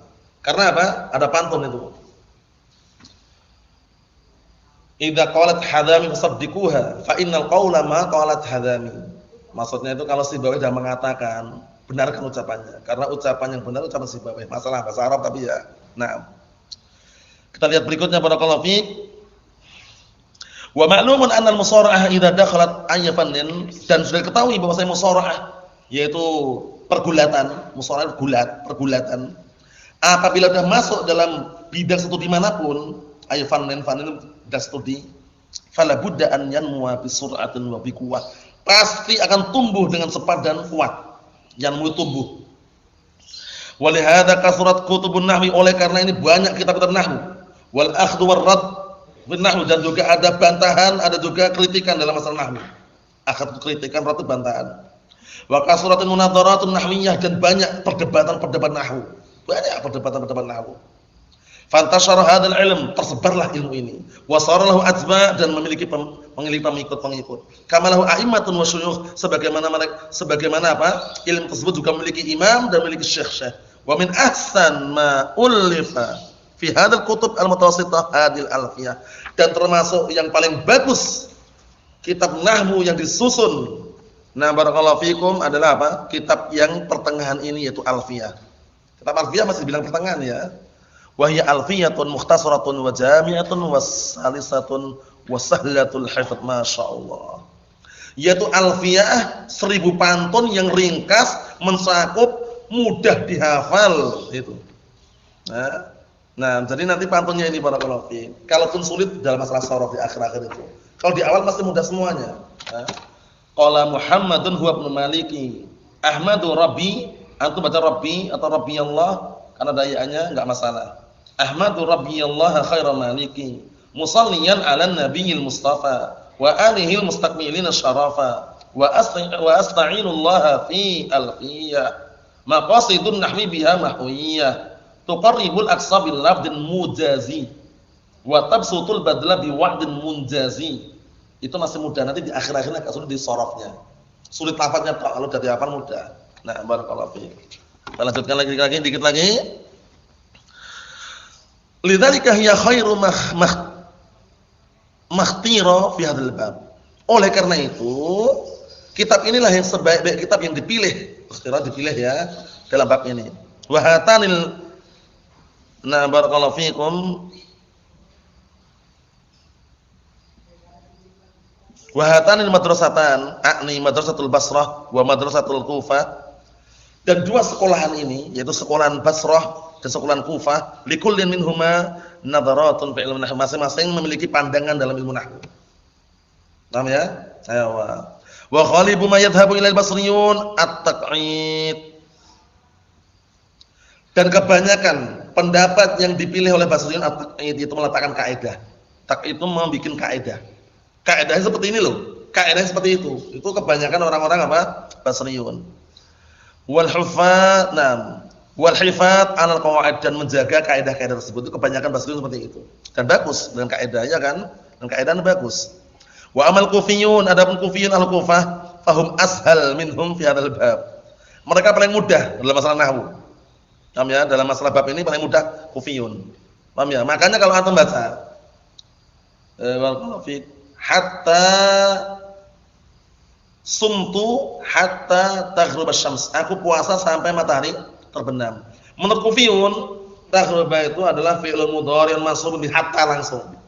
Karena apa? Ada pantun itu. Idza qalat hadami fasaddiquha fa innal qawla ma qalat hadami. Maksudnya itu kalau Sibawayh sudah mengatakan, benarkan ucapannya. Karena ucapan yang benar ucapan Sibawayh. Masalah bahasa Arab tapi ya. Nah. Kita lihat berikutnya barakallahu fiik. Wa ma'lumun anna al-musara'ah idza dakhalat ayyafanin, dan sudah diketahui bahwa musara'ah yaitu pergulatan, musara'ah gulat, pergulatan. Apabila sudah masuk dalam bidang studi manapun, ayyafanin dan studi, fala budda an yanmu bi sur'atin wa bi quwwah. Pasti akan tumbuh dengan cepat dan kuat. Yanmu tumbuh. Walihada kasrat kutubun nahwi, oleh karena ini banyak kitab-kitab nahwu. Wal akhdhu war rad bin nahwu, dan juga ada bantahan, ada juga kritikan dalam masalah nahwu. Akhad kritikan, rad bantahan. Wa kasratun munadharatun nahwiyah, dan banyak perdebatan-perdebatan nahwu. Banyak perdebatan-perdebatan nahwu. Fantashara hadzal ilm, tersebarlah ilmu ini. Wa sara lahu atba', dan memiliki pengikut-pengikut. Kama lahu a'immatun wa syuyukh, sebagaimana apa? Ilmu tersebut juga memiliki imam dan memiliki syekh-syekh. Wa min ahsan ma ulifa fi hadzal kutub al-mutawassithah hadil alfiyah, dan termasuk yang paling bagus kitab nahwu yang disusun. Nah, barakallahu fikum adalah apa? Kitab yang pertengahan ini yaitu alfiyah. Kitab alfiyah masih bilang pertengahan ya. Wahya alfiyatun mukhtasaratun wa jami'atun wa salisatun wa sahlatul hifdz, masyaallah. Yaitu alfiyah 1000 pantun yang ringkas, mencakup, mudah dihafal itu. Nah, jadi nanti pantunnya ini barakallahu fi. Kalaupun sulit dalam masalah sharaf di akhir-akhir itu. Kalau di awal pasti mudah semuanya. Qala Muhammadun huwa ibnu Maliki. Ahmadu Rabbi, antum baca Rabbi atau Rabbi Allah karena dayaannya enggak masalah. Ahmadu rabbiyallah khairal maliki musalliyan 'alan nabiyil mustafa wa alihil mustaqbilin syarafa wa asta'inullah fi alfiyah maqasidun nahwi biha mahwiyah tuqarribul aqsa bil lafdin mujazi wa tabsutul badla bi wa'din munjazi. Itu masih mudah, nanti di akhir-akhirnya agak sulit di sorofnya, sulit lafadznya. Kalau sudah dihafal mudah. Nah, barakallahu fiik. Kita lanjutkan lagi dikit lagi. Lidzalika hiya khairu makhtira fi hadzal bab. Oleh karena itu, kitab inilah yang sebaik-baik kitab yang dipilih. Ikhtira dipilih ya dalam bab ini. Wa hatanil barakallahu fiikum. Wa hatanil madrasatan, akni madrasatul Basrah wa madrasatul Kufah. Dan dua sekolahan ini, yaitu sekolahan Basrah dan sekolahan Kufah, likullin minhuma nadharatun fi ilmi nahwu, masing-masing memiliki pandangan dalam ilmu nahwu. Paham ya? Ayo. Wa ghalibu ma yadhhabu ila al-basriyun at-taq'id. Dan kebanyakan pendapat yang dipilih oleh basriyun at-taq'id itu meletakkan kaidah. Taq'id itu membuat kaidah. Kaidahnya seperti ini loh. Kaidahnya seperti itu. Itu kebanyakan orang-orang apa? Basriyun. Wal hufat, wal hifat 'alal qawaid, dan menjaga kaidah-kaidah tersebut. Itu kebanyakan basriyun seperti itu. Dan bagus dengan kaidahnya kan? Dan kaidahnya bagus. Wa amal kufiyun, adapun kufiyun al-Kufah, fahum ashal minhum fi hadzal bab. Mereka paling mudah dalam masalah nahwu. Paham ya? Dalam masalah bab ini paling mudah kufiyun. Paham ya? Makanya kalau antum baca barakallahu fiik, hatta sumtu hatta taghrib asy-syams. Aku puasa sampai matahari terbenam. Menurut kufiyun, taghrib itu adalah fi'il mudhari' mansub bi hatta langsung.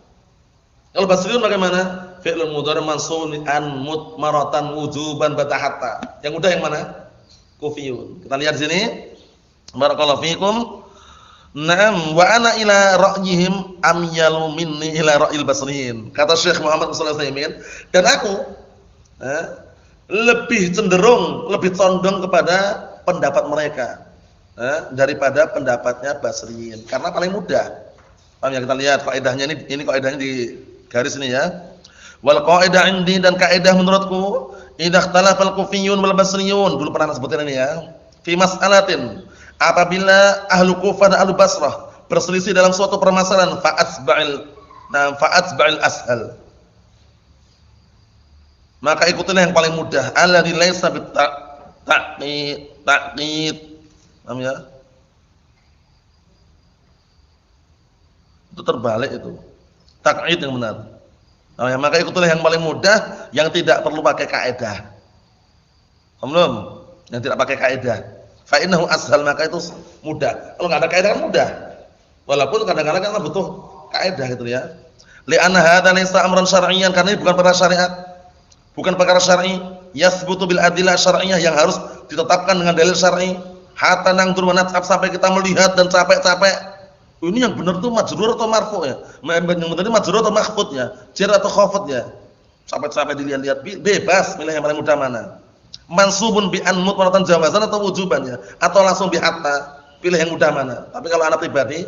Kalau basriyun bagaimana? Fi'il mudhari' mansub an mutmaratan wujuban bata hatta. Yang mudah yang mana? Kufiyun. Kita lihat di sini. Barakallahu fiikum. Naam, wa ana ila ra'yihim amyalu minni ila ra'yil basriyin. Kata Syekh Muhammad sallallahu alaihi wasallam, dan aku lebih cenderung, lebih condong kepada pendapat mereka daripada pendapatnya basriyin, karena paling mudah. Paham ya? Kita lihat kaidahnya ini kaidahnya di garis ini ya. Wal qaidah indi, dan kaidah menurutku, idza ikhtalafal kufiyun wal basriyun, dulu pernah sebutin ini ya. Fi mas'alatin, apabila ahlu Kufah dan ahlu Basrah berselisih dalam suatu permasalahan, fa'atba'il ashal, maka ikutilah yang paling mudah. Alladzi laisa bitaqid. Paham ya? Itu terbalik itu. Taqid yang benar. Paham ya? Maka ikutilah yang paling mudah, yang tidak perlu pakai kaidah. Paham belum? Yang tidak pakai kaidah. Fa innahu ashal, maka itu mudah. Kalau enggak ada kaidah kan mudah. Walaupun kadang-kadang kan butuh kaidah gitu ya. Li'anna hadza laysa amran syar'iyyan, karena ini bukan perkara syariat. Bukan perkara syar'i, yasbutu bil adillah syar'iyyah, yang harus ditetapkan dengan dalil syar'i. Hatta nangdur wa nat'ab, sampai kita melihat dan capek-capek. Ini yang benar tuh majrur atau marfu ya? Yang benar itu majrur atau makhfud ya? Jar atau khafad ya? Capek-capek dilihat-lihat, bebas milih yang paling mudah mana. Mansubun bi an mutmaratan jawazan atau wujuban ya? Atau langsung bi hatta, pilih yang mudah mana. Tapi kalau anak pribadi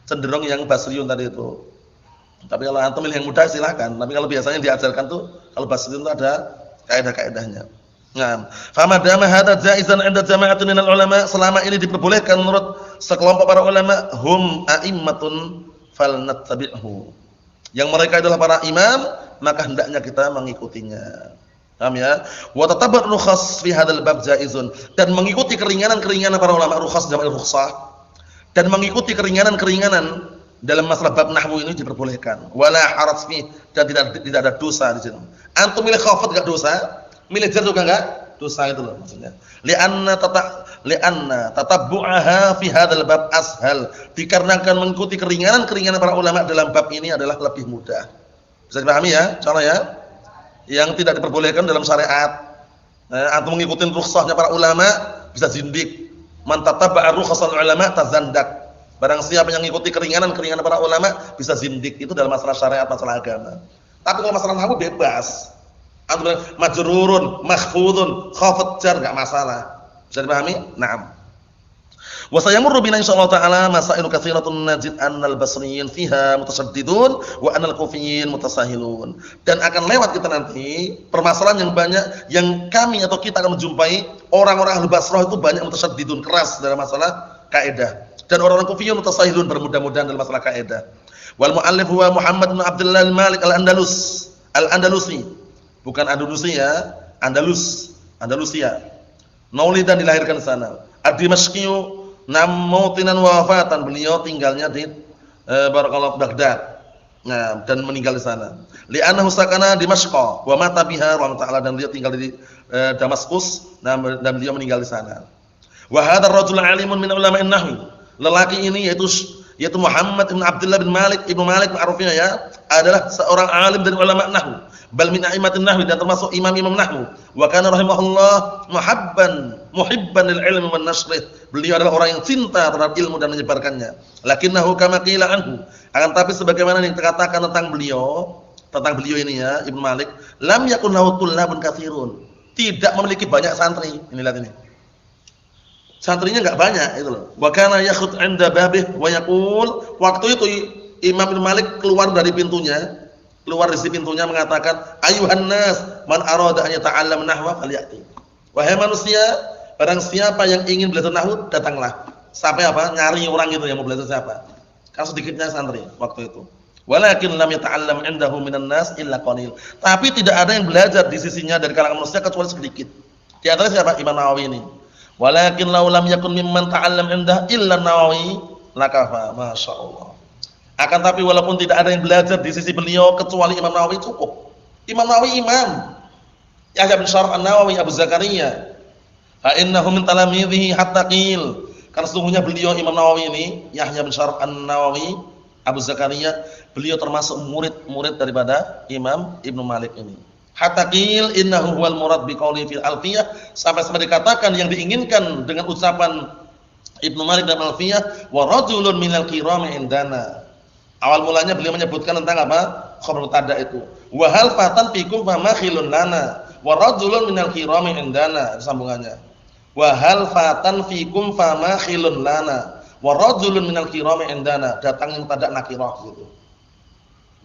cenderung yang basriyun tadi itu. Tapi kalau antum milih yang mudah silakan. Tapi kalau biasanya diajarkan tuh kalau basriyun itu ada kaidah-kaidahnya. Nah, famadama hadza jaizan 'inda jama'atin minal ulama, selama ini diperbolehkan menurut sekelompok para ulama, hum a'immatun falnattabi'hu. Yang mereka adalah para imam, maka hendaknya kita mengikutinya. Paham ya? Wa tatabbu rukhas fi hadzal bab jaizun, dan mengikuti keringanan-keringanan para ulama, rukhas jama'il rukhsah, dan mengikuti keringanan-keringanan dalam masalah bab nahwu ini diperbolehkan. Wala haraj fi, dan tidak ada dosa di situ. Antum milih khafat enggak dosa, milih jar juga enggak dosa, itu loh maksudnya. Li'anna tatabbu'aha fi hadzal bab ashal, dikarenakan mengikuti keringanan-keringanan para ulama dalam bab ini adalah lebih mudah. Bisa dipahami ya? Contoh ya. Yang tidak diperbolehkan dalam syariat. Antum mengikuti rukhsahnya para ulama bisa zindik. Man tatabba'a rukhsal ulama tazandak. Barang siapa yang mengikuti keringanan-keringanan para ulama bisa zindik. Itu dalam masalah syariat, masalah agama. Tapi kalau masalah nahwu bebas. Antum bilang majrurun, makhfudun, khafat jar enggak masalah. Bisa dipahami? Naam. Wa sayamurru bina insyaallah taala masailu katsiratun najid annal basriyin fiha mutasyaddidun wa annal kufiyyin mutasahilun. Dan akan lewat kita nanti permasalahan yang banyak yang kami atau kita akan menjumpai orang-orang ahli Basrah itu banyak mutasyaddidun, keras dalam masalah kaidah, dan orang-orang kufiyyin mutasahilun, bermudah-mudahan dalam masalah kaidah. Wal muallif huwa Muhammad bin Abdullah al-Malik al-Andalusi. Bukan Andalusi ya, Andalusia. Naulidan dilahirkan di sana. Ad-Dimashqiyu namotinan wafatan, beliau tinggalnya di barakallahu Baghdad. Nah, dan meninggal di sana. Li'annahu sakana di Dimashq wa mata biha rahimahullah, dan beliau tinggal di Damaskus, dan beliau meninggal di sana. Wa hadzal rajul alimun min ulama'in nahwi. Lelaki ini yaitu Muhammad bin Abdullah bin Malik Ibnu Malik ma'rufnya ya, adalah seorang alim dari ulama nahwu, bal min a'immatin nahwi, dan termasuk imam-imam nahwu. Wa kana rahimahullah muhibban lil ilmi wan nashrih. Beliau adalah orang yang cinta terhadap ilmu dan menyebarkannya. Lakinnahu kama qila anhu, akan tapi sebagaimana yang dikatakan tentang beliau ini ya, Ibnu Malik, lam yakun lahu tullabun katsirun. Tidak memiliki banyak santri. Ini lihat ini. Santrinya enggak banyak itu loh. Wa kana yakhut 'inda babih wa yaqul, waktu itu Imam Ibnu Malik keluar dari sisi pintunya mengatakan, ayuhan nas man arada an yata'allam nahwa falyati. Wahai manusia, barang siapa yang ingin belajar nahwu, datanglah. Sampai apa? Nyari orang itu yang mau belajar siapa? Kan sedikitnya santri waktu itu. Walakin lam yata'allam 'indahu minan nas illa qalil. Tapi tidak ada yang belajar di sisinya dari kalangan manusia kecuali sedikit. Di antaranya siapa? Imam Nawawi ini. Walakin law lam yakun mimman ta'allam 'indah illa Nawawi lakafa, masyaallah. Akan tapi walaupun tidak ada yang belajar di sisi beliau kecuali Imam Nawawi cukup. Imam Nawawi imam. Yahya bin Syaraf An-Nawawi Abu Zakaria. Fa innahu min talamidhihi hatta qil. Karena sesungguhnya beliau Imam Nawawi ini, Yahya bin Syaraf An-Nawawi Abu Zakaria, beliau termasuk murid-murid daripada Imam Ibnu Malik ini. Hatta qil innahu huwal murad biqauli fil alfiyah, sampai-sampai dikatakan yang diinginkan dengan ucapan Ibnu Malik dalam alfiyah, wa rajulun minal kirami indana. Awal mulanya beliau menyebutkan tentang apa? Khabar mutada itu. Wa hal fatan fikum fama khilun lana, wa rajulun minal kirami indana, sambungannya. Wa hal fatan fikum fama khilun lana, wa rajulun minal kirami indana, datang mutada nakirah gitu.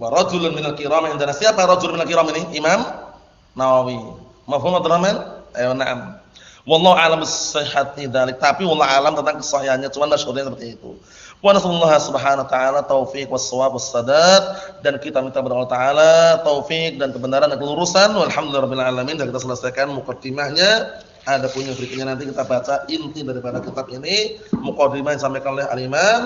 Wa rajulun minal kirami indana. Siapa rajulun minal kirami ini? Imam Nawawi. Mafhum Abdurrahman? Ayo na'am. Wallahu a'lam bis-sihhati dzalik. Tapi wallahu a'lam tentang kesahihannya, cuma masyhurnya seperti itu. Wa nasallallahu subhanahu wa ta'ala taufiq was-shawab was-sadad, dan kita minta kepada Allah taala taufik dan kebenaran dan kelurusan. Walhamdulillahirabbil alamin. Dan kita selesaikan muqaddimahnya. Ada punya berikutnya nanti kita baca inti daripada kitab ini, muqaddimah yang disampaikan oleh Al-Imam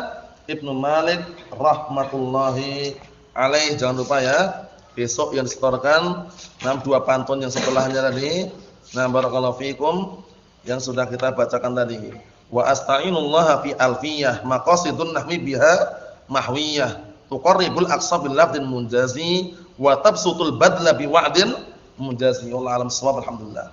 Ibnu Malik rahmatullahi alaih. Jangan lupa ya, besok yang disetorkan 2 pantun yang setelahnya tadi. Nah, barakallahu fikum yang sudah kita bacakan tadi. Wa asta'inullaha fi alfiyah maqasidun nahmi biha mahwiyah tuqarribul aqsa bil lafdin munjazi wa tabsutul badla bi wa'din munjazi. Wallahu a'lam bissawab. Alhamdulillah.